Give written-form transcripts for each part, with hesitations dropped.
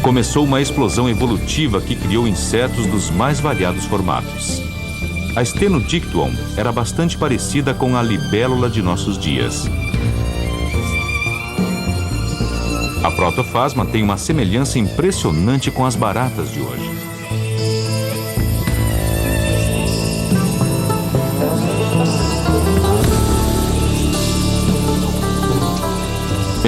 Começou uma explosão evolutiva que criou insetos dos mais variados formatos. A Stenodictyon era bastante parecida com a libélula de nossos dias. A Protophasma tem uma semelhança impressionante com as baratas de hoje.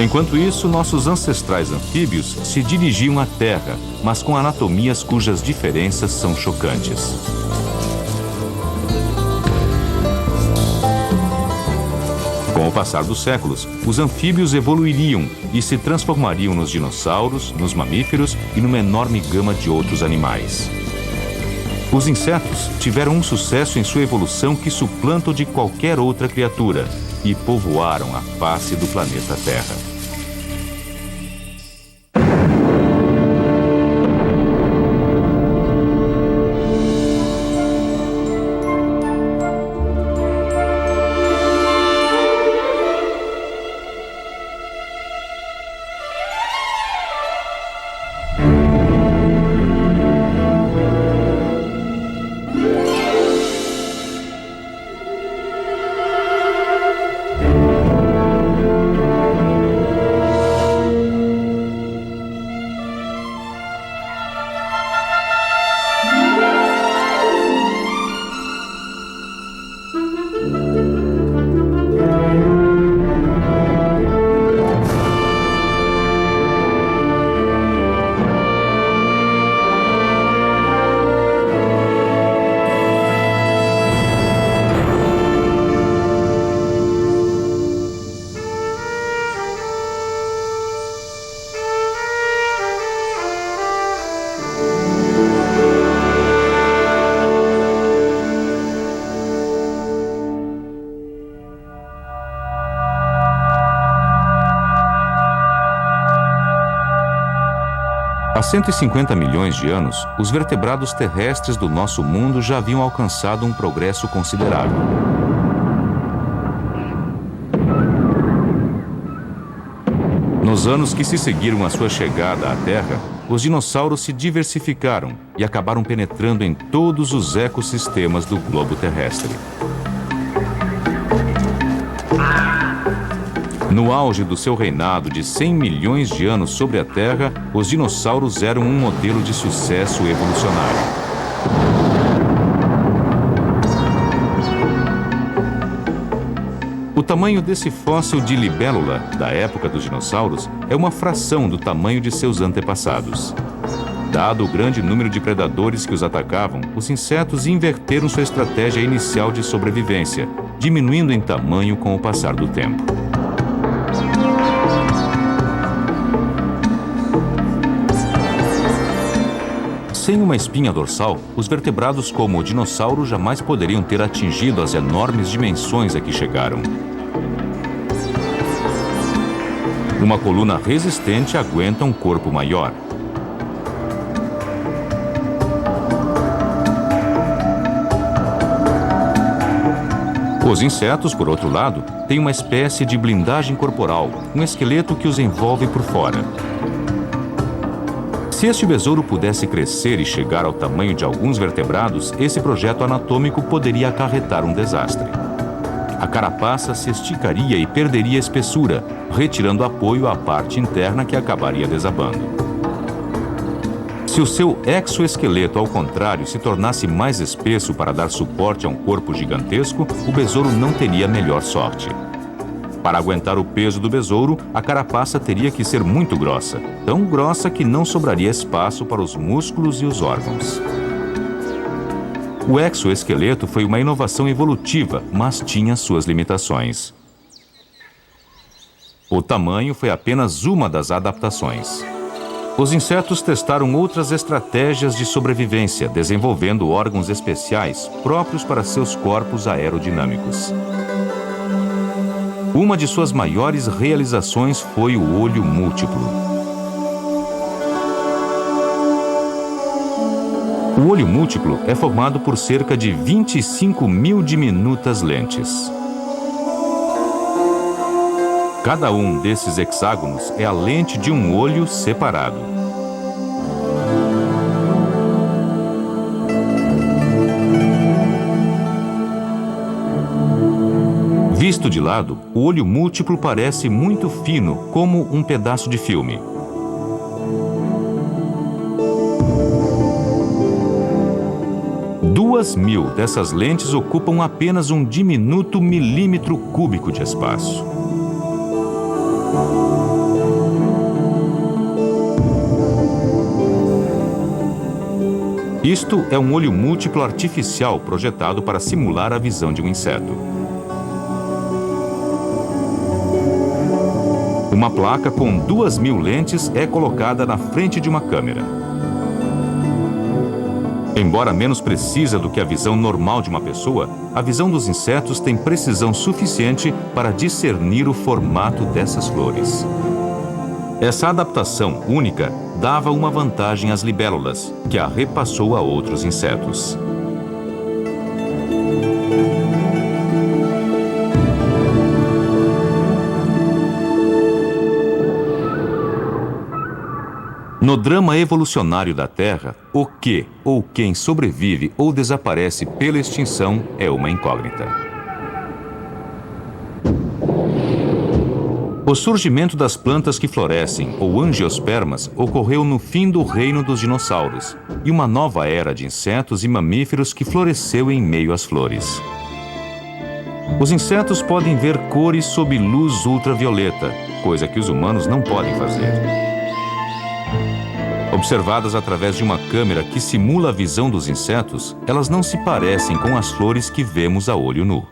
Enquanto isso, nossos ancestrais anfíbios se dirigiam à Terra, mas com anatomias cujas diferenças são chocantes. Com o passar dos séculos, os anfíbios evoluiriam e se transformariam nos dinossauros, nos mamíferos e numa enorme gama de outros animais. Os insetos tiveram um sucesso em sua evolução que suplanta o de qualquer outra criatura e povoaram a face do planeta Terra. Há 150 milhões de anos, os vertebrados terrestres do nosso mundo já haviam alcançado um progresso considerável. Nos anos que se seguiram à sua chegada à Terra, os dinossauros se diversificaram e acabaram penetrando em todos os ecossistemas do globo terrestre. No auge do seu reinado de 100 milhões de anos sobre a Terra, os dinossauros eram um modelo de sucesso evolucionário. O tamanho desse fóssil de libélula, da época dos dinossauros, é uma fração do tamanho de seus antepassados. Dado o grande número de predadores que os atacavam, os insetos inverteram sua estratégia inicial de sobrevivência, diminuindo em tamanho com o passar do tempo. Sem uma espinha dorsal, os vertebrados como o dinossauro jamais poderiam ter atingido as enormes dimensões a que chegaram. Uma coluna resistente aguenta um corpo maior. Os insetos, por outro lado, têm uma espécie de blindagem corporal, um esqueleto que os envolve por fora. Se este besouro pudesse crescer e chegar ao tamanho de alguns vertebrados, esse projeto anatômico poderia acarretar um desastre. A carapaça se esticaria e perderia espessura, retirando apoio à parte interna que acabaria desabando. Se o seu exoesqueleto, ao contrário, se tornasse mais espesso para dar suporte a um corpo gigantesco, o besouro não teria melhor sorte. Para aguentar o peso do besouro, a carapaça teria que ser muito grossa, tão grossa que não sobraria espaço para os músculos e os órgãos. O exoesqueleto foi uma inovação evolutiva, mas tinha suas limitações. O tamanho foi apenas uma das adaptações. Os insetos testaram outras estratégias de sobrevivência, desenvolvendo órgãos especiais próprios para seus corpos aerodinâmicos. Uma de suas maiores realizações foi o olho múltiplo. O olho múltiplo é formado por cerca de 25 mil diminutas lentes. Cada um desses hexágonos é a lente de um olho separado. Visto de lado, o olho múltiplo parece muito fino, como um pedaço de filme. Duas mil dessas lentes ocupam apenas um diminuto milímetro cúbico de espaço. Isto é um olho múltiplo artificial projetado para simular a visão de um inseto. Uma placa com 2.000 lentes é colocada na frente de uma câmera. Embora menos precisa do que a visão normal de uma pessoa, a visão dos insetos tem precisão suficiente para discernir o formato dessas flores. Essa adaptação única dava uma vantagem às libélulas, que a repassou a outros insetos. No drama evolucionário da Terra, o que ou quem sobrevive ou desaparece pela extinção é uma incógnita. O surgimento das plantas que florescem, ou angiospermas, ocorreu no fim do reino dos dinossauros, e uma nova era de insetos e mamíferos que floresceu em meio às flores. Os insetos podem ver cores sob luz ultravioleta, coisa que os humanos não podem fazer. Observadas através de uma câmera que simula a visão dos insetos, elas não se parecem com as flores que vemos a olho nu.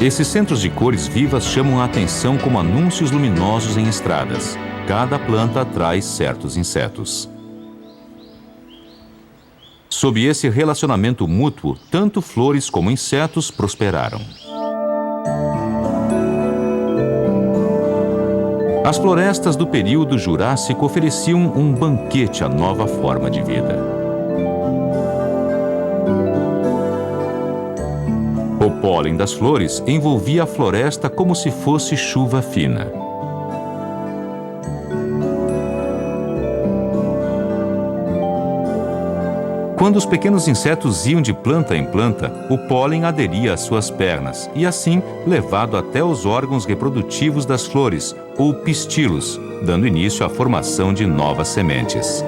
Esses centros de cores vivas chamam a atenção como anúncios luminosos em estradas. Cada planta atrai certos insetos. Sob esse relacionamento mútuo, tanto flores como insetos prosperaram. As florestas do período Jurássico ofereciam um banquete à nova forma de vida. O pólen das flores envolvia a floresta como se fosse chuva fina. Quando os pequenos insetos iam de planta em planta, o pólen aderia às suas pernas e, assim, levado até os órgãos reprodutivos das flores, ou pistilos, dando início à formação de novas sementes.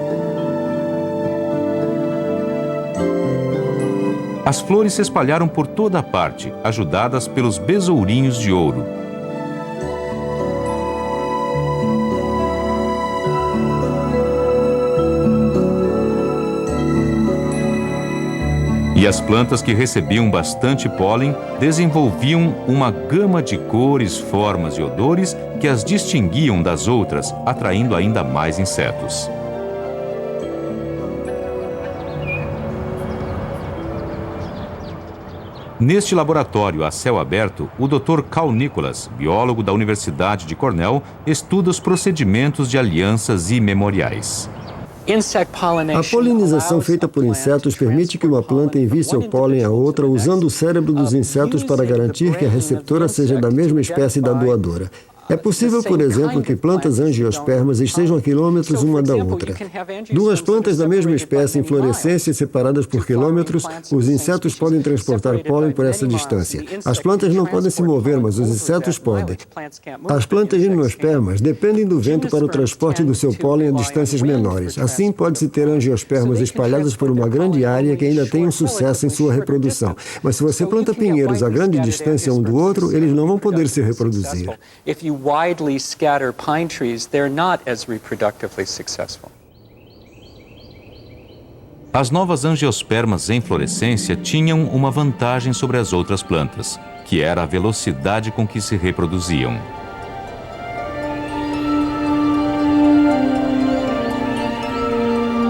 As flores se espalharam por toda a parte, ajudadas pelos besourinhos de ouro. E as plantas que recebiam bastante pólen desenvolviam uma gama de cores, formas e odores que as distinguiam das outras, atraindo ainda mais insetos. Neste laboratório a céu aberto, o Dr. Carl Nicholas, biólogo da Universidade de Cornell, estuda os procedimentos de alianças imemoriais. A polinização feita por insetos permite que uma planta envie seu pólen a outra usando o cérebro dos insetos para garantir que a receptora seja da mesma espécie da doadora. É possível, por exemplo, que plantas angiospermas estejam a quilômetros uma da outra. Duas plantas da mesma espécie em florescência separadas por quilômetros, os insetos podem transportar pólen por essa distância. As plantas não podem se mover, mas os insetos podem. As plantas gimnospermas dependem do vento para o transporte do seu pólen a distâncias menores. Assim, pode-se ter angiospermas espalhadas por uma grande área que ainda tenham sucesso em sua reprodução. Mas se você planta pinheiros a grande distância um do outro, eles não vão poder se reproduzir. Widely scatter pine trees, they're not as reproductively successful. As novas angiospermas em florescência tinham uma vantagem sobre as outras plantas, que era a velocidade com que se reproduziam.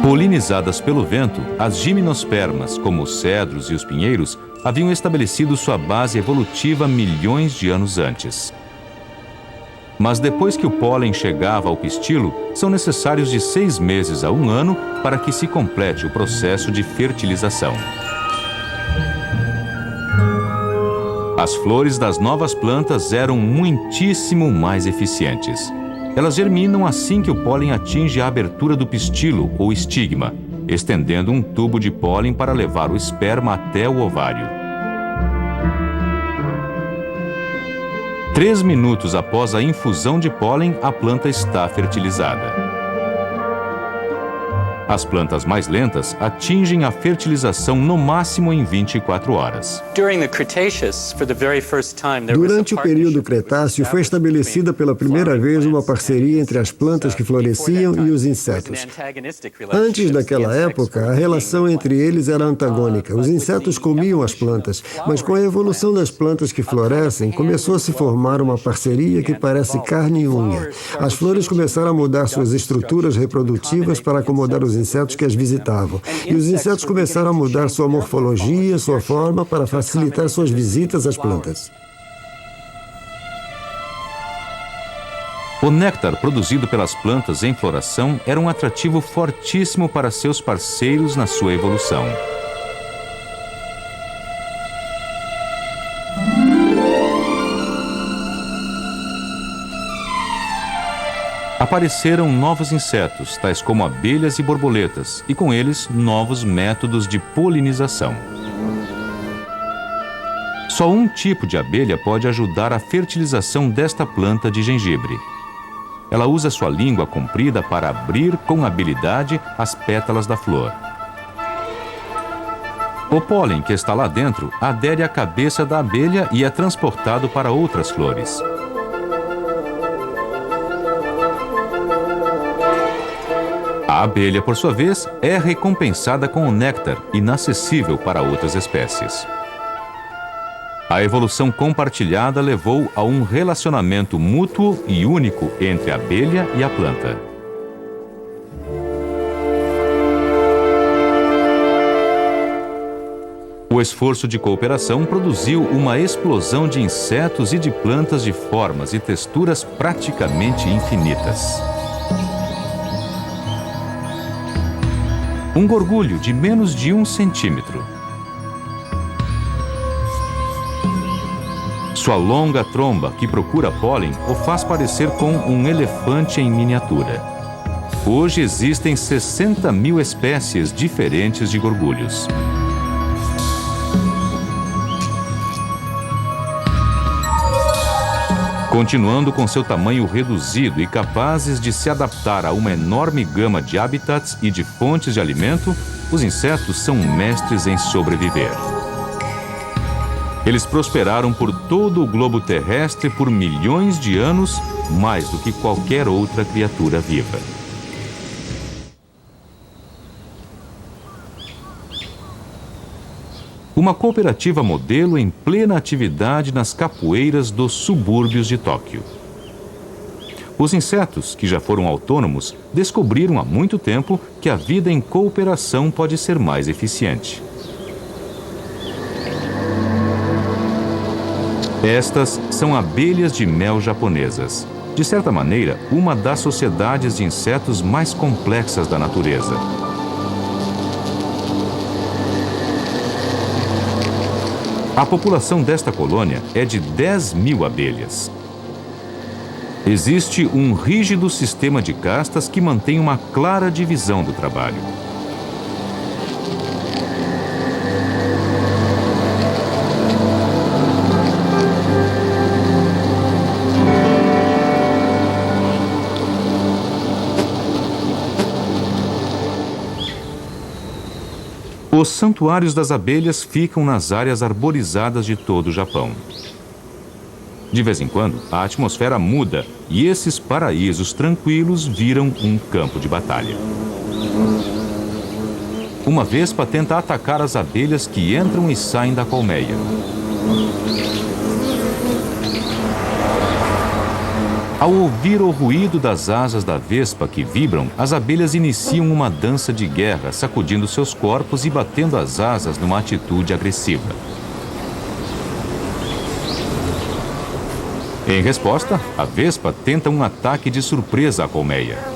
Polinizadas pelo vento, as gimnospermas, como os cedros e os pinheiros, haviam estabelecido sua base evolutiva milhões de anos antes. Mas depois que o pólen chegava ao pistilo, são necessários de 6 meses a 1 ano para que se complete o processo de fertilização. As flores das novas plantas eram muitíssimo mais eficientes. Elas germinam assim que o pólen atinge a abertura do pistilo ou estigma, estendendo um tubo de pólen para levar o esperma até o ovário. 3 minutos após a infusão de pólen, a planta está fertilizada. As plantas mais lentas atingem a fertilização no máximo em 24 horas. Durante o período Cretáceo, foi estabelecida pela primeira vez uma parceria entre as plantas que floresciam e os insetos. Antes daquela época, a relação entre eles era antagônica. Os insetos comiam as plantas, mas com a evolução das plantas que florescem, começou a se formar uma parceria que parece carne e unha. As flores começaram a mudar suas estruturas reprodutivas para acomodar os insetos que as visitavam. E os insetos começaram a mudar sua morfologia, sua forma, para facilitar suas visitas às plantas. O néctar produzido pelas plantas em floração era um atrativo fortíssimo para seus parceiros na sua evolução. Apareceram novos insetos, tais como abelhas e borboletas, e com eles, novos métodos de polinização. Só um tipo de abelha pode ajudar a fertilização desta planta de gengibre. Ela usa sua língua comprida para abrir com habilidade as pétalas da flor. O pólen que está lá dentro adere à cabeça da abelha e é transportado para outras flores. A abelha, por sua vez, é recompensada com o néctar, inacessível para outras espécies. A evolução compartilhada levou a um relacionamento mútuo e único entre a abelha e a planta. O esforço de cooperação produziu uma explosão de insetos e de plantas de formas e texturas praticamente infinitas. Um gorgulho de menos de 1 centímetro. Sua longa tromba, que procura pólen, o faz parecer com um elefante em miniatura. Hoje existem 60.000 espécies diferentes de gorgulhos. Continuando com seu tamanho reduzido e capazes de se adaptar a uma enorme gama de habitats e de fontes de alimento, os insetos são mestres em sobreviver. Eles prosperaram por todo o globo terrestre por milhões de anos, mais do que qualquer outra criatura viva. Uma cooperativa modelo em plena atividade nas capoeiras dos subúrbios de Tóquio. Os insetos, que já foram autônomos, descobriram há muito tempo que a vida em cooperação pode ser mais eficiente. Estas são abelhas de mel japonesas. De certa maneira, uma das sociedades de insetos mais complexas da natureza. A população desta colônia é de 10.000 abelhas. Existe um rígido sistema de castas que mantém uma clara divisão do trabalho. Os santuários das abelhas ficam nas áreas arborizadas de todo o Japão. De vez em quando, a atmosfera muda e esses paraísos tranquilos viram um campo de batalha. Uma vespa tenta atacar as abelhas que entram e saem da colmeia. Ao ouvir o ruído das asas da vespa que vibram, as abelhas iniciam uma dança de guerra, sacudindo seus corpos e batendo as asas numa atitude agressiva. Em resposta, a vespa tenta um ataque de surpresa à colmeia.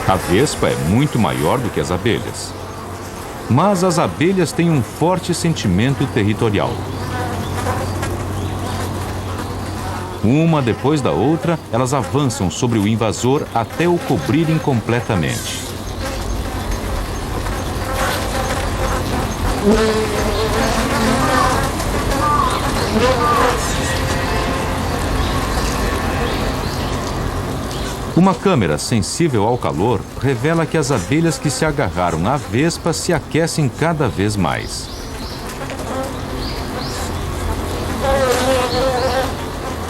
A vespa é muito maior do que as abelhas. Mas as abelhas têm um forte sentimento territorial. Uma depois da outra, elas avançam sobre o invasor até o cobrirem completamente. Uma câmera sensível ao calor revela que as abelhas que se agarraram à vespa se aquecem cada vez mais.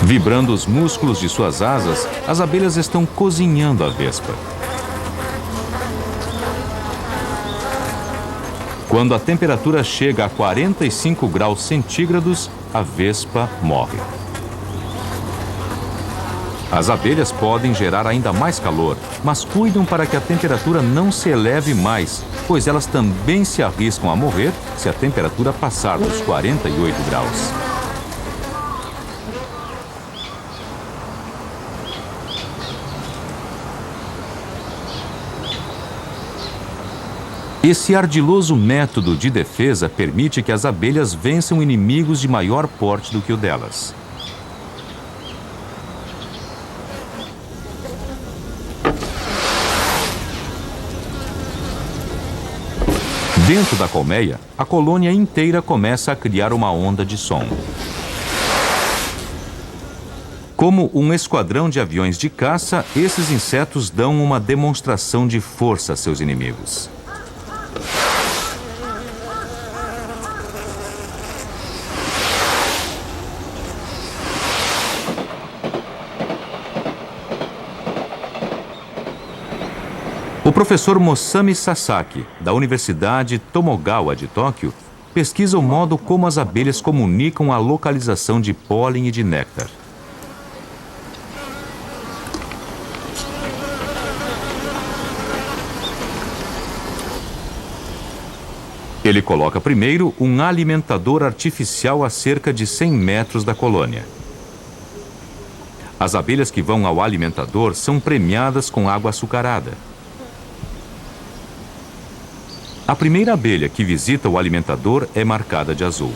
Vibrando os músculos de suas asas, as abelhas estão cozinhando a vespa. Quando a temperatura chega a 45 graus centígrados, a vespa morre. As abelhas podem gerar ainda mais calor, mas cuidam para que a temperatura não se eleve mais, pois elas também se arriscam a morrer se a temperatura passar dos 48 graus. Esse ardiloso método de defesa permite que as abelhas vençam inimigos de maior porte do que o delas. Dentro da colmeia, a colônia inteira começa a criar uma onda de som. Como um esquadrão de aviões de caça, esses insetos dão uma demonstração de força a seus inimigos. O professor Mosami Sasaki, da Universidade Tomogawa de Tóquio, pesquisa o modo como as abelhas comunicam a localização de pólen e de néctar. Ele coloca primeiro um alimentador artificial a cerca de 100 metros da colônia. As abelhas que vão ao alimentador são premiadas com água açucarada. A primeira abelha que visita o alimentador é marcada de azul.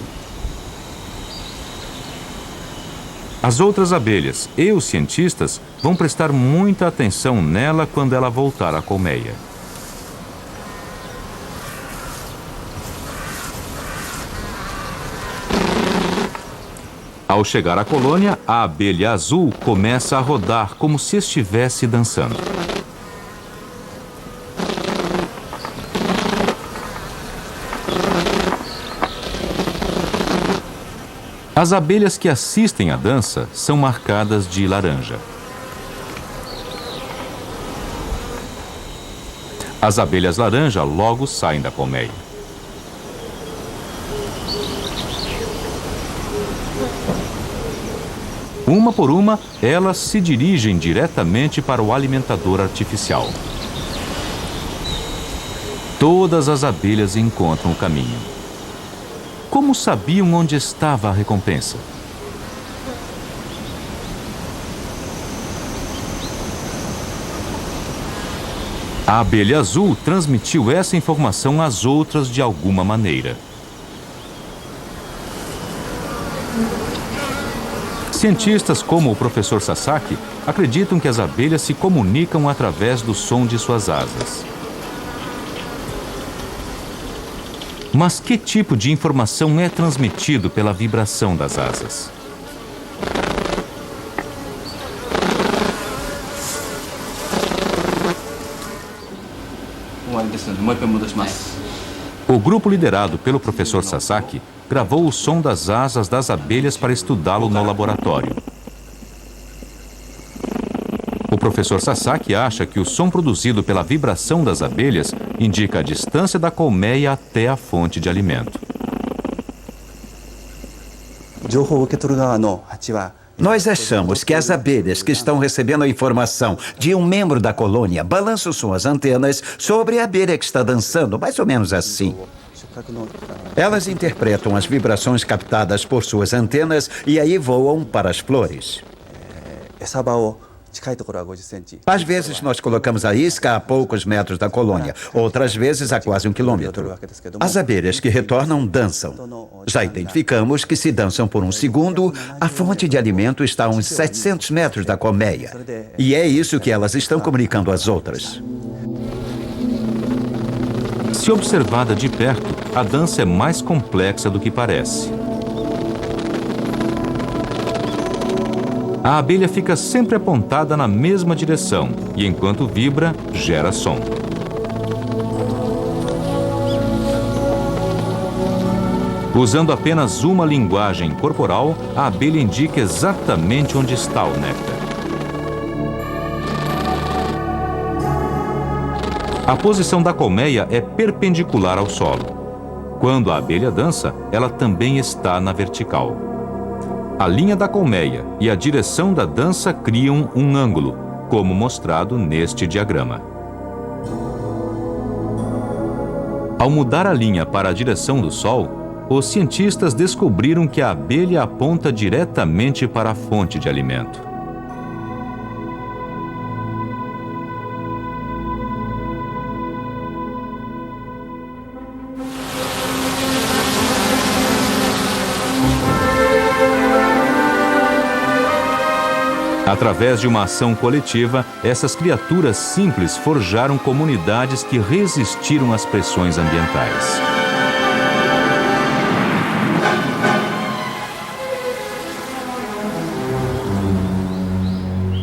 As outras abelhas e os cientistas vão prestar muita atenção nela quando ela voltar à colmeia. Ao chegar à colônia, a abelha azul começa a rodar como se estivesse dançando. As abelhas que assistem à dança são marcadas de laranja. As abelhas laranja logo saem da colmeia. Uma por uma, elas se dirigem diretamente para o alimentador artificial. Todas as abelhas encontram o caminho. Como sabiam onde estava a recompensa? A abelha azul transmitiu essa informação às outras de alguma maneira. Cientistas como o professor Sasaki acreditam que as abelhas se comunicam através do som de suas asas. Mas que tipo de informação é transmitido pela vibração das asas? O grupo liderado pelo professor Sasaki gravou o som das asas das abelhas para estudá-lo no laboratório. O professor Sasaki acha que o som produzido pela vibração das abelhas indica a distância da colmeia até a fonte de alimento. Nós achamos que as abelhas que estão recebendo a informação de um membro da colônia balançam suas antenas sobre a abelha que está dançando, mais ou menos assim. Elas interpretam as vibrações captadas por suas antenas e aí voam para as flores. Às vezes nós colocamos a isca a poucos metros da colônia, outras vezes a quase 1 quilômetro. As abelhas que retornam dançam. Já identificamos que se dançam por 1 segundo, a fonte de alimento está a uns 700 metros da colmeia. E é isso que elas estão comunicando às outras. Se observada de perto, a dança é mais complexa do que parece. A abelha fica sempre apontada na mesma direção e, enquanto vibra, gera som. Usando apenas uma linguagem corporal, a abelha indica exatamente onde está o néctar. A posição da colmeia é perpendicular ao solo. Quando a abelha dança, ela também está na vertical. A linha da colmeia e a direção da dança criam um ângulo, como mostrado neste diagrama. Ao mudar a linha para a direção do sol, os cientistas descobriram que a abelha aponta diretamente para a fonte de alimento. Através de uma ação coletiva, essas criaturas simples forjaram comunidades que resistiram às pressões ambientais.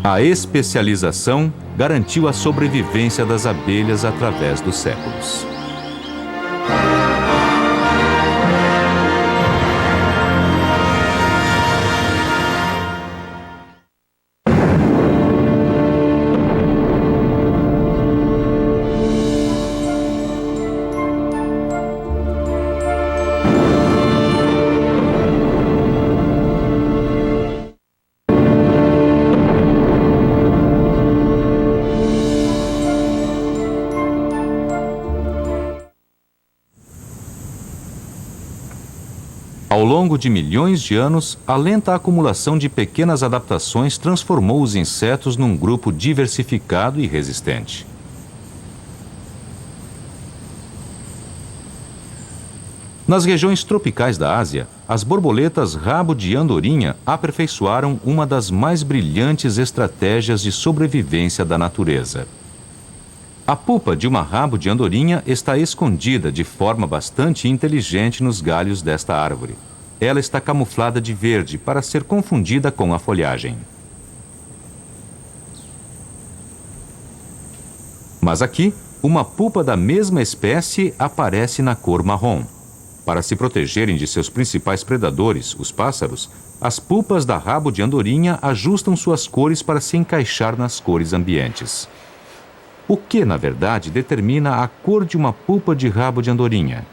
A especialização garantiu a sobrevivência das abelhas através dos séculos. Ao longo de milhões de anos, a lenta acumulação de pequenas adaptações transformou os insetos num grupo diversificado e resistente. Nas regiões tropicais da Ásia, as borboletas rabo de andorinha aperfeiçoaram uma das mais brilhantes estratégias de sobrevivência da natureza. A pupa de uma rabo de andorinha está escondida de forma bastante inteligente nos galhos desta árvore. Ela está camuflada de verde para ser confundida com a folhagem. Mas aqui, uma pupa da mesma espécie aparece na cor marrom. Para se protegerem de seus principais predadores, os pássaros, as pupas da rabo de andorinha ajustam suas cores para se encaixar nas cores ambientes. O que, na verdade, determina a cor de uma pupa de rabo de andorinha?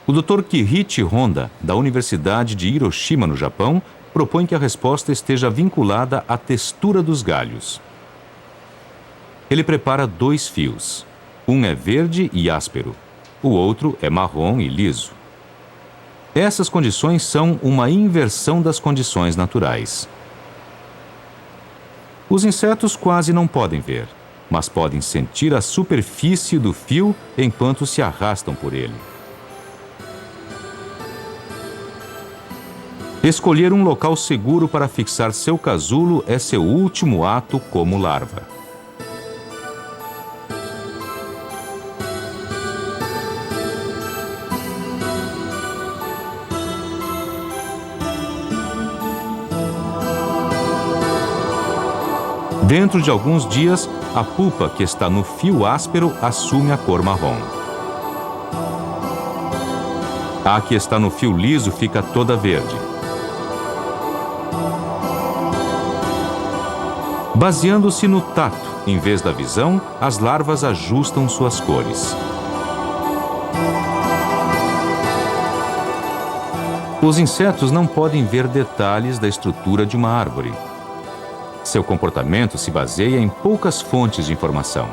O Dr. Kiichi Honda, da Universidade de Hiroshima, no Japão, propõe que a resposta esteja vinculada à textura dos galhos. Ele prepara 2 fios. Um é verde e áspero. O outro é marrom e liso. Essas condições são uma inversão das condições naturais. Os insetos quase não podem ver, mas podem sentir a superfície do fio enquanto se arrastam por ele. Escolher um local seguro para fixar seu casulo é seu último ato como larva. Dentro de alguns dias, a pupa que está no fio áspero assume a cor marrom. A que está no fio liso fica toda verde. Baseando-se no tato, em vez da visão, as larvas ajustam suas cores. Os insetos não podem ver detalhes da estrutura de uma árvore. Seu comportamento se baseia em poucas fontes de informação.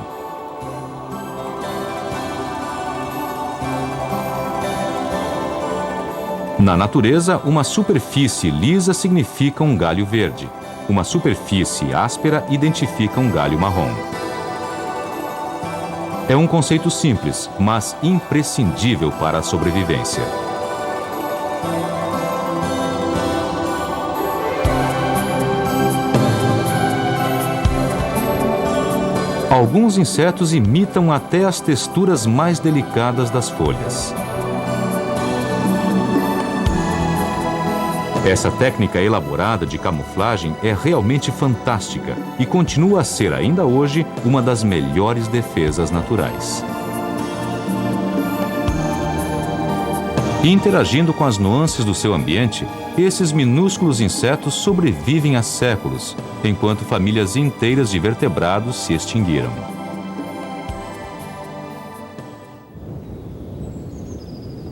Na natureza, uma superfície lisa significa um galho verde. Uma superfície áspera identifica um galho marrom. É um conceito simples, mas imprescindível para a sobrevivência. Alguns insetos imitam até as texturas mais delicadas das folhas. Essa técnica elaborada de camuflagem é realmente fantástica e continua a ser ainda hoje uma das melhores defesas naturais. Interagindo com as nuances do seu ambiente, esses minúsculos insetos sobrevivem há séculos, enquanto famílias inteiras de vertebrados se extinguiram.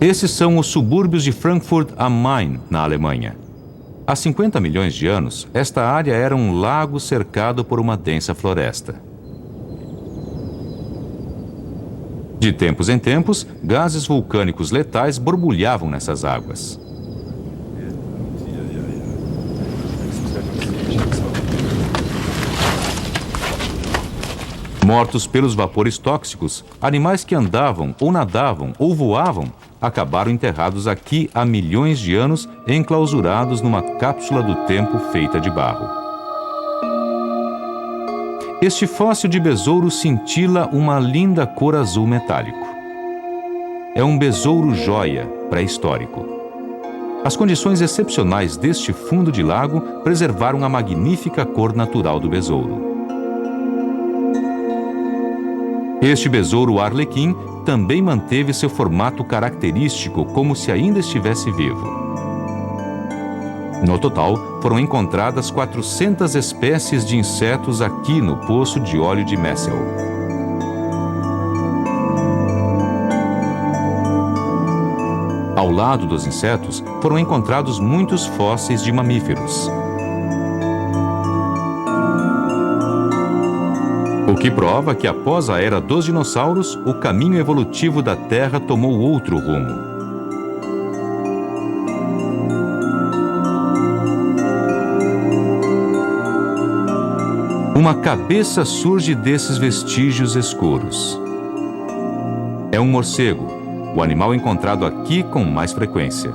Esses são os subúrbios de Frankfurt am Main, na Alemanha. Há 50 milhões de anos, esta área era um lago cercado por uma densa floresta. De tempos em tempos, gases vulcânicos letais borbulhavam nessas águas. Mortos pelos vapores tóxicos, animais que andavam, ou nadavam, ou voavam, acabaram enterrados aqui há milhões de anos, enclausurados numa cápsula do tempo feita de barro. Este fóssil de besouro cintila uma linda cor azul metálico. É um besouro joia pré-histórico. As condições excepcionais deste fundo de lago preservaram a magnífica cor natural do besouro. Este besouro arlequim também manteve seu formato característico como se ainda estivesse vivo. No total, foram encontradas 400 espécies de insetos aqui no poço de óleo de Messel. Ao lado dos insetos, foram encontrados muitos fósseis de mamíferos. O que prova que após a era dos dinossauros, o caminho evolutivo da Terra tomou outro rumo. Uma cabeça surge desses vestígios escuros. É um morcego, o animal encontrado aqui com mais frequência.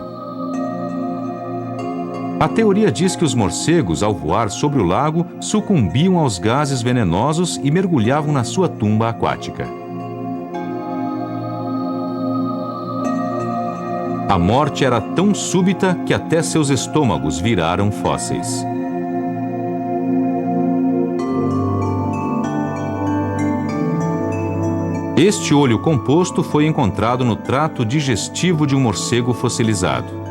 A teoria diz que os morcegos, ao voar sobre o lago, sucumbiam aos gases venenosos e mergulhavam na sua tumba aquática. A morte era tão súbita que até seus estômagos viraram fósseis. Este olho composto foi encontrado no trato digestivo de um morcego fossilizado.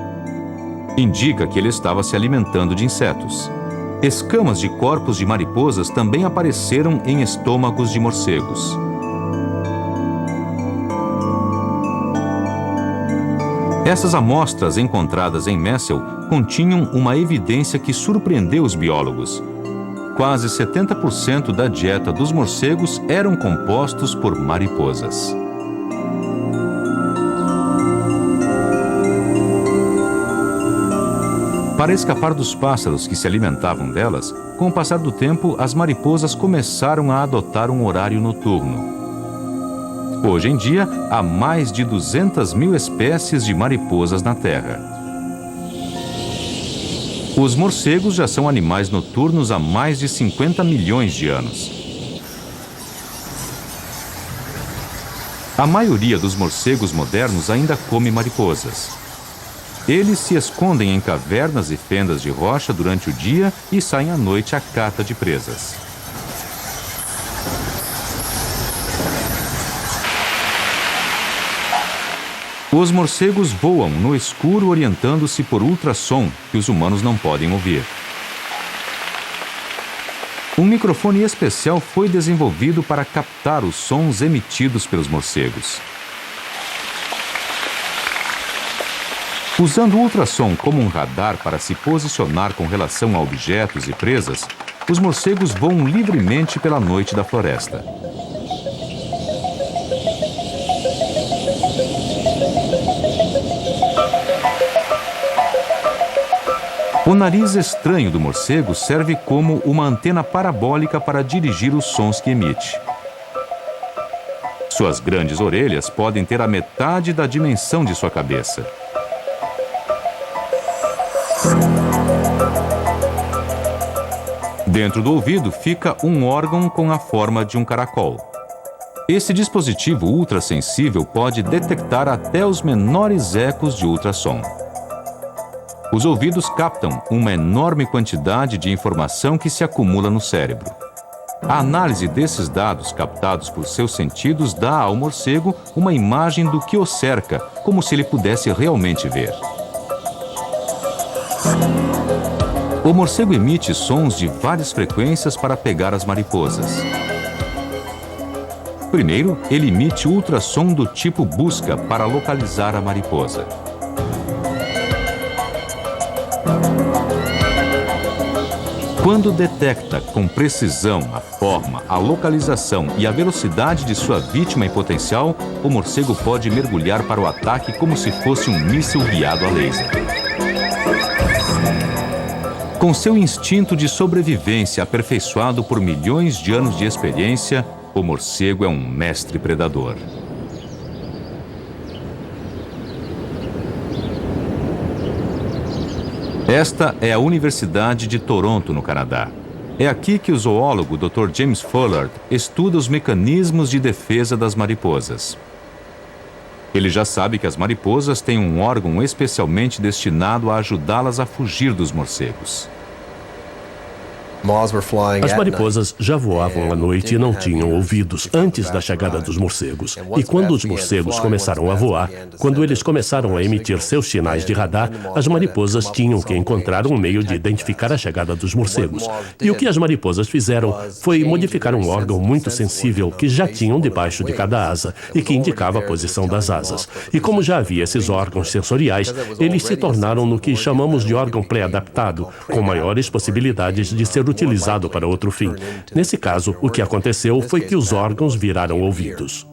Indica que ele estava se alimentando de insetos. Escamas de corpos de mariposas também apareceram em estômagos de morcegos. Essas amostras encontradas em Messel continham uma evidência que surpreendeu os biólogos. Quase 70% da dieta dos morcegos eram compostos por mariposas. Para escapar dos pássaros que se alimentavam delas, com o passar do tempo, as mariposas começaram a adotar um horário noturno. Hoje em dia, há mais de 200 mil espécies de mariposas na Terra. Os morcegos já são animais noturnos há mais de 50 milhões de anos. A maioria dos morcegos modernos ainda come mariposas. Eles se escondem em cavernas e fendas de rocha durante o dia e saem à noite à caça de presas. Os morcegos voam no escuro orientando-se por ultrassom que os humanos não podem ouvir. Um microfone especial foi desenvolvido para captar os sons emitidos pelos morcegos. Usando o ultrassom como um radar para se posicionar com relação a objetos e presas, os morcegos voam livremente pela noite da floresta. O nariz estranho do morcego serve como uma antena parabólica para dirigir os sons que emite. Suas grandes orelhas podem ter a metade da dimensão de sua cabeça. Dentro do ouvido fica um órgão com a forma de um caracol. Esse dispositivo ultrassensível pode detectar até os menores ecos de ultrassom. Os ouvidos captam uma enorme quantidade de informação que se acumula no cérebro. A análise desses dados captados por seus sentidos dá ao morcego uma imagem do que o cerca, como se ele pudesse realmente ver. O morcego emite sons de várias frequências para pegar as mariposas. Primeiro, ele emite ultrassom do tipo busca para localizar a mariposa. Quando detecta com precisão a forma, a localização e a velocidade de sua vítima em potencial, o morcego pode mergulhar para o ataque como se fosse um míssil guiado a laser. Com seu instinto de sobrevivência aperfeiçoado por milhões de anos de experiência, o morcego é um mestre predador. Esta é a Universidade de Toronto, no Canadá. É aqui que o zoólogo Dr. James Fullard estuda os mecanismos de defesa das mariposas. Ele já sabe que as mariposas têm um órgão especialmente destinado a ajudá-las a fugir dos morcegos. As mariposas já voavam à noite e não tinham ouvidos antes da chegada dos morcegos. E quando os morcegos começaram a voar, quando eles começaram a emitir seus sinais de radar, as mariposas tinham que encontrar um meio de identificar a chegada dos morcegos. E o que as mariposas fizeram foi modificar um órgão muito sensível que já tinham debaixo de cada asa e que indicava a posição das asas. E como já havia esses órgãos sensoriais, eles se tornaram no que chamamos de órgão pré-adaptado, com maiores possibilidades de ser utilizado para outro fim. Nesse caso, o que aconteceu foi que os órgãos viraram ouvidos.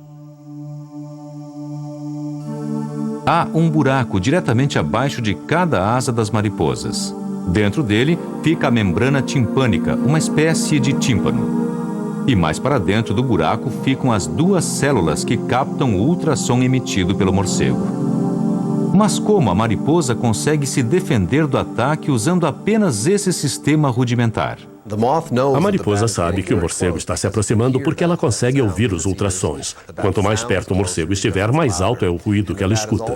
Há um buraco diretamente abaixo de cada asa das mariposas. Dentro dele fica a membrana timpânica, uma espécie de tímpano. E mais para dentro do buraco ficam as duas células que captam o ultrassom emitido pelo morcego. Mas como a mariposa consegue se defender do ataque usando apenas esse sistema rudimentar? A mariposa sabe que o morcego está se aproximando porque ela consegue ouvir os ultrassons. Quanto mais perto o morcego estiver, mais alto é o ruído que ela escuta.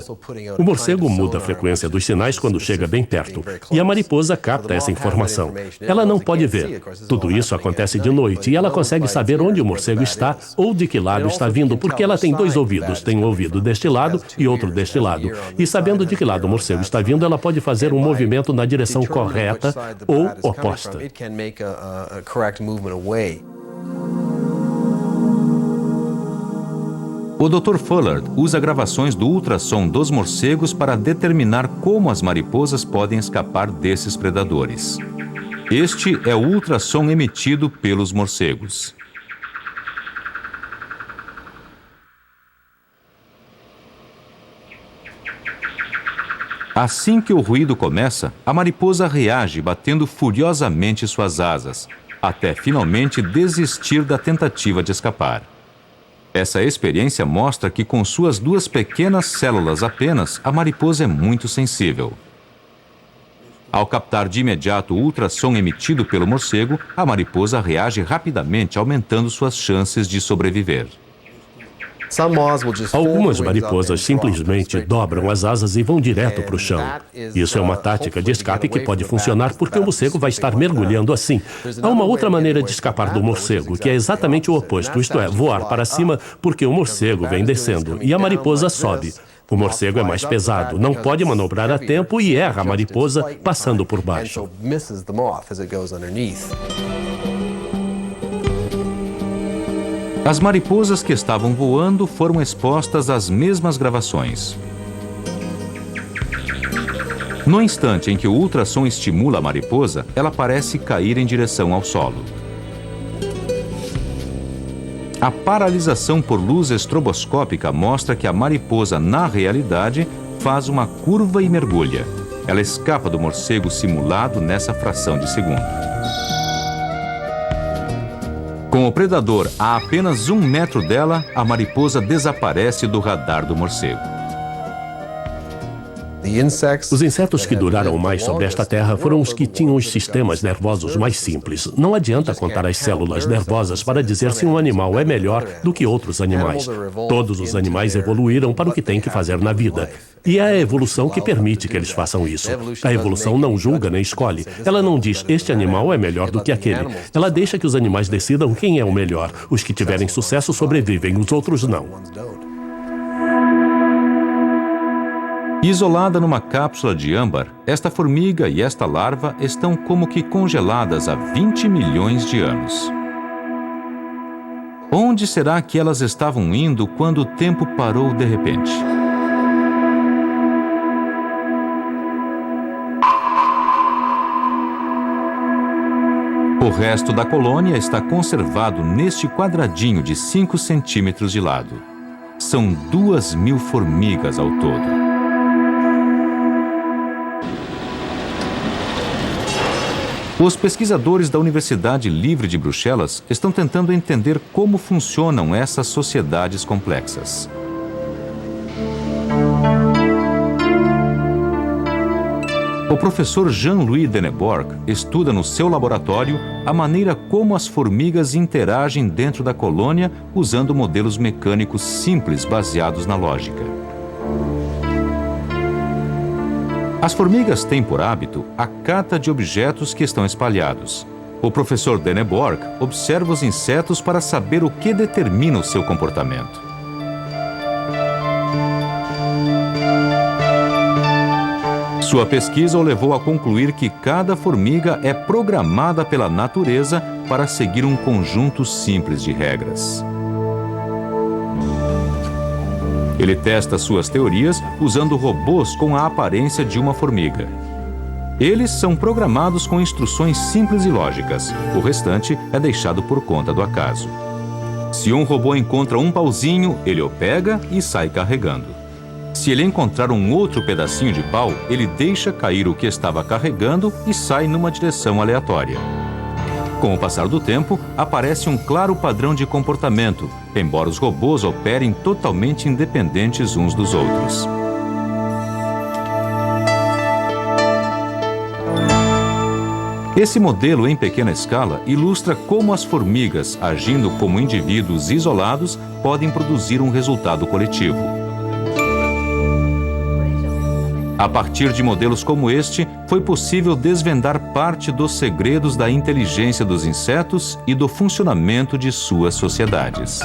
O morcego muda a frequência dos sinais quando chega bem perto, e a mariposa capta essa informação. Ela não pode ver. Tudo isso acontece de noite, e ela consegue saber onde o morcego está ou de que lado está vindo, porque ela tem dois ouvidos. Tem um ouvido deste lado e outro deste lado. E sabendo de que lado o morcego está vindo, ela pode fazer um movimento na direção correta ou oposta. O Dr. Fullard usa gravações do ultrassom dos morcegos para determinar como as mariposas podem escapar desses predadores. Este é o ultrassom emitido pelos morcegos. Assim que o ruído começa, a mariposa reage batendo furiosamente suas asas, até finalmente desistir da tentativa de escapar. Essa experiência mostra que com suas duas pequenas células apenas, a mariposa é muito sensível. Ao captar de imediato o ultrassom emitido pelo morcego, a mariposa reage rapidamente, aumentando suas chances de sobreviver. Algumas mariposas simplesmente dobram as asas e vão direto para o chão. Isso é uma tática de escape que pode funcionar porque o morcego vai estar mergulhando assim. Há uma outra maneira de escapar do morcego, que é exatamente o oposto, isto é, voar para cima porque o morcego vem descendo e a mariposa sobe. O morcego é mais pesado, não pode manobrar a tempo e erra a mariposa passando por baixo. As mariposas que estavam voando foram expostas às mesmas gravações. No instante em que o ultrassom estimula a mariposa, ela parece cair em direção ao solo. A paralisação por luz estroboscópica mostra que a mariposa, na realidade, faz uma curva e mergulha. Ela escapa do morcego simulado nessa fração de segundo. Com o predador a apenas 1 metro dela, a mariposa desaparece do radar do morcego. Os insetos que duraram mais sobre esta terra foram os que tinham os sistemas nervosos mais simples. Não adianta contar as células nervosas para dizer se um animal é melhor do que outros animais. Todos os animais evoluíram para o que têm que fazer na vida. E é a evolução que permite que eles façam isso. A evolução não julga nem escolhe. Ela não diz, este animal é melhor do que aquele. Ela deixa que os animais decidam quem é o melhor. Os que tiverem sucesso sobrevivem, os outros não. Isolada numa cápsula de âmbar, esta formiga e esta larva estão como que congeladas há 20 milhões de anos. Onde será que elas estavam indo quando o tempo parou de repente? O resto da colônia está conservado neste quadradinho de 5 centímetros de lado. São 2.000 formigas ao todo. Os pesquisadores da Universidade Livre de Bruxelas estão tentando entender como funcionam essas sociedades complexas. O professor Jean-Louis Denneborg estuda no seu laboratório a maneira como as formigas interagem dentro da colônia usando modelos mecânicos simples baseados na lógica. As formigas têm por hábito a cata de objetos que estão espalhados. O professor Denneborg observa os insetos para saber o que determina o seu comportamento. Sua pesquisa o levou a concluir que cada formiga é programada pela natureza para seguir um conjunto simples de regras. Ele testa suas teorias usando robôs com a aparência de uma formiga. Eles são programados com instruções simples e lógicas. O restante é deixado por conta do acaso. Se um robô encontra um pauzinho, ele o pega e sai carregando. Se ele encontrar um outro pedacinho de pau, ele deixa cair o que estava carregando e sai numa direção aleatória. Com o passar do tempo, aparece um claro padrão de comportamento, embora os robôs operem totalmente independentes uns dos outros. Esse modelo em pequena escala ilustra como as formigas, agindo como indivíduos isolados, podem produzir um resultado coletivo. A partir de modelos como este, foi possível desvendar parte dos segredos da inteligência dos insetos e do funcionamento de suas sociedades.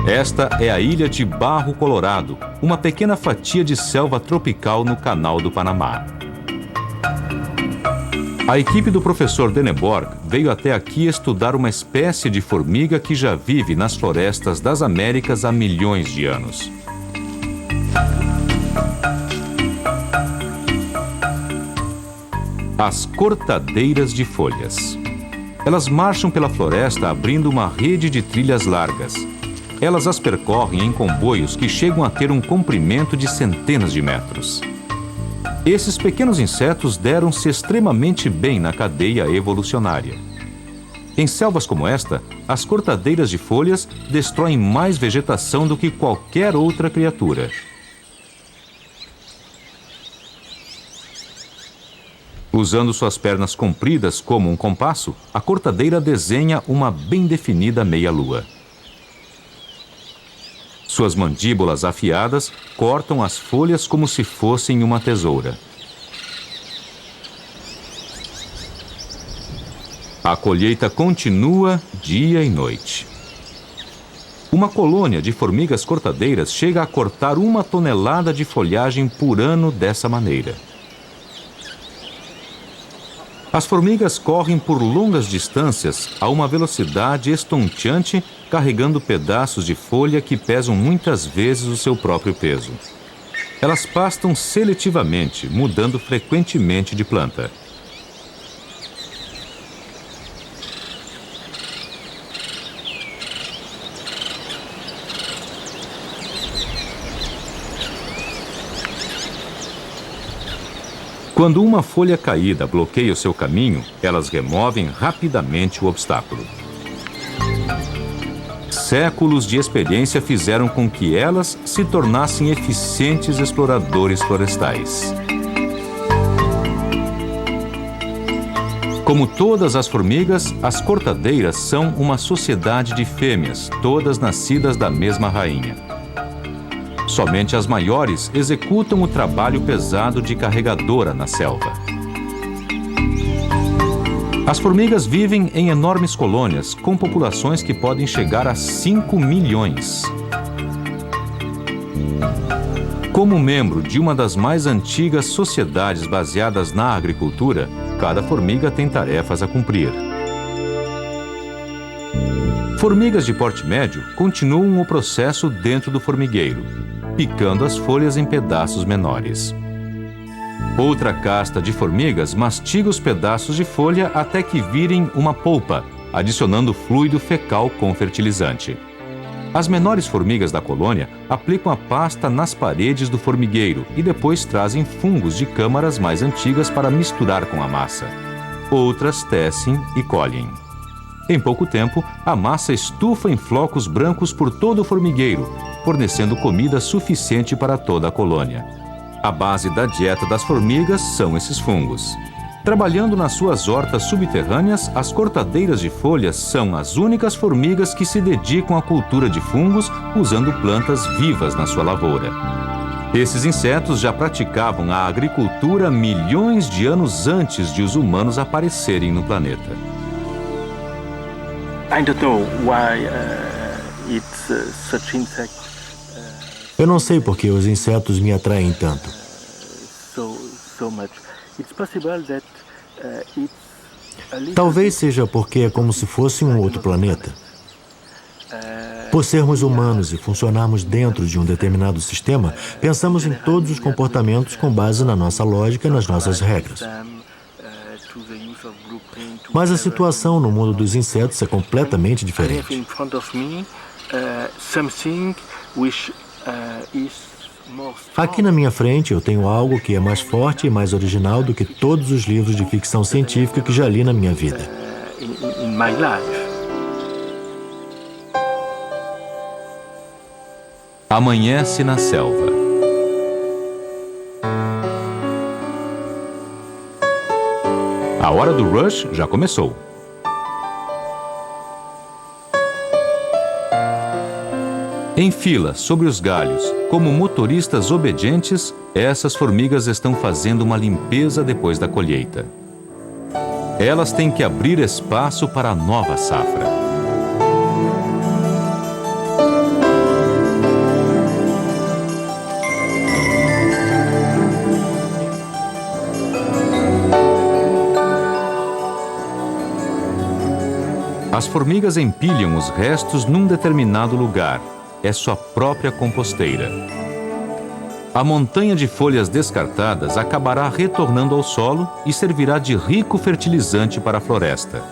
Esta é a ilha de Barro Colorado, uma pequena fatia de selva tropical no Canal do Panamá. A equipe do professor Denneborg veio até aqui estudar uma espécie de formiga que já vive nas florestas das Américas há milhões de anos. As cortadeiras de folhas. Elas marcham pela floresta abrindo uma rede de trilhas largas. Elas as percorrem em comboios que chegam a ter um comprimento de centenas de metros. Esses pequenos insetos deram-se extremamente bem na cadeia evolucionária. Em selvas como esta, as cortadeiras de folhas destroem mais vegetação do que qualquer outra criatura. Usando suas pernas compridas como um compasso, a cortadeira desenha uma bem definida meia-lua. Suas mandíbulas afiadas cortam as folhas como se fossem uma tesoura. A colheita continua dia e noite. Uma colônia de formigas cortadeiras chega a cortar 1 tonelada de folhagem por ano dessa maneira. As formigas correm por longas distâncias a uma velocidade estonteante, carregando pedaços de folha que pesam muitas vezes o seu próprio peso. Elas pastam seletivamente, mudando frequentemente de planta. Quando uma folha caída bloqueia o seu caminho, elas removem rapidamente o obstáculo. Séculos de experiência fizeram com que elas se tornassem eficientes exploradores florestais. Como todas as formigas, as cortadeiras são uma sociedade de fêmeas, todas nascidas da mesma rainha. Somente as maiores executam o trabalho pesado de carregadora na selva. As formigas vivem em enormes colônias, com populações que podem chegar a 5 milhões. Como membro de uma das mais antigas sociedades baseadas na agricultura, cada formiga tem tarefas a cumprir. Formigas de porte médio continuam o processo dentro do formigueiro, picando as folhas em pedaços menores. Outra casta de formigas mastiga os pedaços de folha até que virem uma polpa, adicionando fluido fecal com fertilizante. As menores formigas da colônia aplicam a pasta nas paredes do formigueiro e depois trazem fungos de câmaras mais antigas para misturar com a massa. Outras tecem e colhem. Em pouco tempo, a massa estufa em flocos brancos por todo o formigueiro, fornecendo comida suficiente para toda a colônia. A base da dieta das formigas são esses fungos. Trabalhando nas suas hortas subterrâneas, as cortadeiras de folhas são as únicas formigas que se dedicam à cultura de fungos usando plantas vivas na sua lavoura. Esses insetos já praticavam a agricultura milhões de anos antes de os humanos aparecerem no planeta. Eu não sei por que os insetos me atraem tanto. Talvez seja porque é como se fosse um outro planeta. Por sermos humanos e funcionarmos dentro de um determinado sistema, pensamos em todos os comportamentos com base na nossa lógica e nas nossas regras. Mas a situação no mundo dos insetos é completamente diferente. Aqui na minha frente eu tenho algo que é mais forte e mais original do que todos os livros de ficção científica que já li na minha vida. Amanhece na selva. A hora do rush já começou. Em fila, sobre os galhos, como motoristas obedientes, essas formigas estão fazendo uma limpeza depois da colheita. Elas têm que abrir espaço para a nova safra. As formigas empilham os restos num determinado lugar. É sua própria composteira. A montanha de folhas descartadas acabará retornando ao solo e servirá de rico fertilizante para a floresta.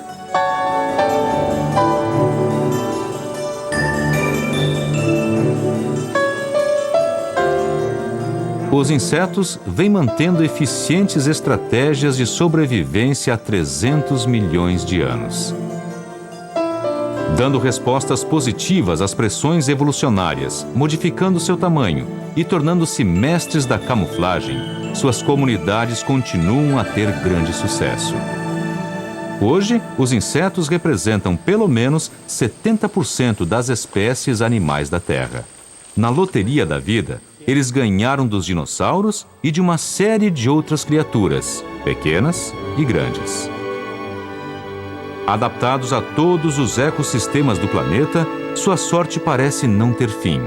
Os insetos vêm mantendo eficientes estratégias de sobrevivência há 300 milhões de anos. Dando respostas positivas às pressões evolucionárias, modificando seu tamanho e tornando-se mestres da camuflagem, suas comunidades continuam a ter grande sucesso. Hoje, os insetos representam pelo menos 70% das espécies animais da Terra. Na loteria da vida, eles ganharam dos dinossauros e de uma série de outras criaturas, pequenas e grandes. Adaptados a todos os ecossistemas do planeta, sua sorte parece não ter fim.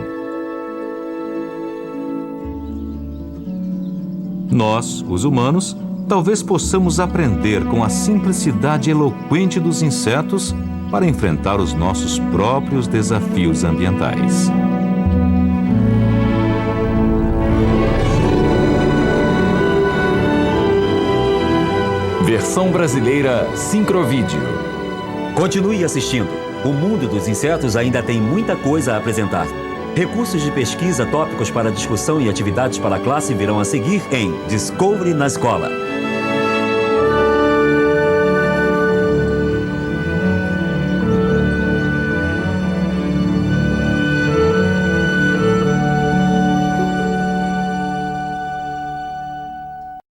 Nós, os humanos, talvez possamos aprender com a simplicidade eloquente dos insetos para enfrentar os nossos próprios desafios ambientais. Versão brasileira Sincrovídeo. Continue assistindo. O mundo dos insetos ainda tem muita coisa a apresentar. Recursos de pesquisa, tópicos para discussão e atividades para a classe virão a seguir em Discovery na Escola.